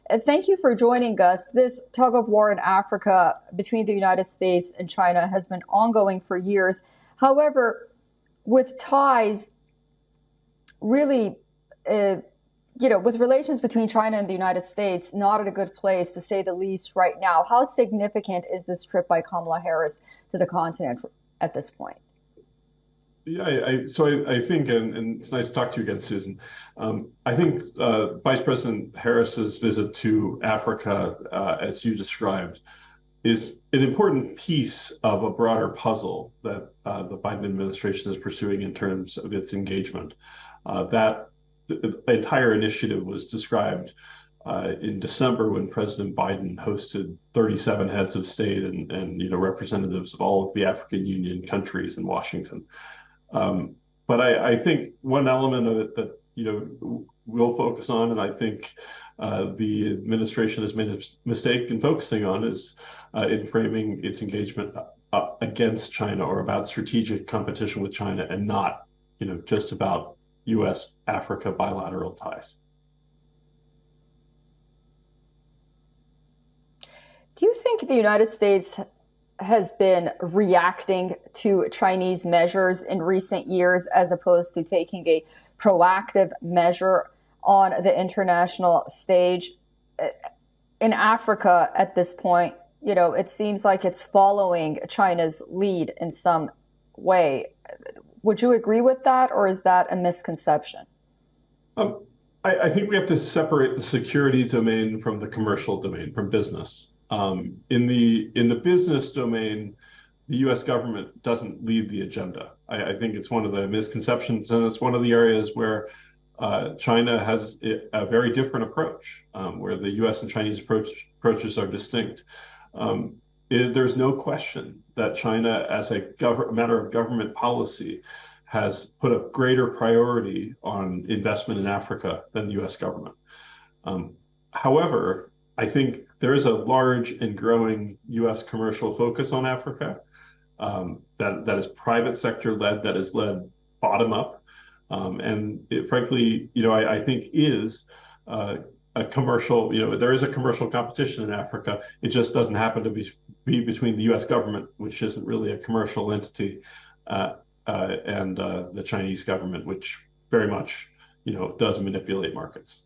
Thank you for joining us. This tug of war in Africa between the United States and China has been ongoing for years. However, with ties really, with relations between China and the United States not in a good place, to say the least, right now, how significant is this trip by Kamala Harris to the continent at this point? Yeah, I think, and it's nice to talk to you again, Susan. I think Vice President Harris's visit to Africa, as you described, is an important piece of a broader puzzle that the Biden administration is pursuing in terms of its engagement. That the entire initiative was described in December when President Biden hosted 37 heads of state and representatives of all of the African Union countries in Washington. But I think one element of it that we'll focus on, and I think the administration has made a mistake in focusing on, is in framing its engagement against China or about strategic competition with China, and not just about U.S.-Africa bilateral ties. Do you think the United States has been reacting to Chinese measures in recent years as opposed to taking a proactive measure on the international stage? In Africa at this point, it seems like it's following China's lead in some way. Would you agree with that, or is that a misconception? I think we have to separate the security domain from the commercial domain, from business. In the business domain, the U.S. government doesn't lead the agenda. I think it's one of the misconceptions, and it's one of the areas where China has a very different approach, where the U.S. and Chinese approaches are distinct. There's no question that China, as a matter of government policy, has put a greater priority on investment in Africa than the U.S. government. However, I think there is a large and growing U.S. commercial focus on Africa that is private sector led, that is led bottom up, and frankly, I think is a commercial. There is a commercial competition in Africa. It just doesn't happen to be between the U.S. government, which isn't really a commercial entity, and the Chinese government, which very much does manipulate markets.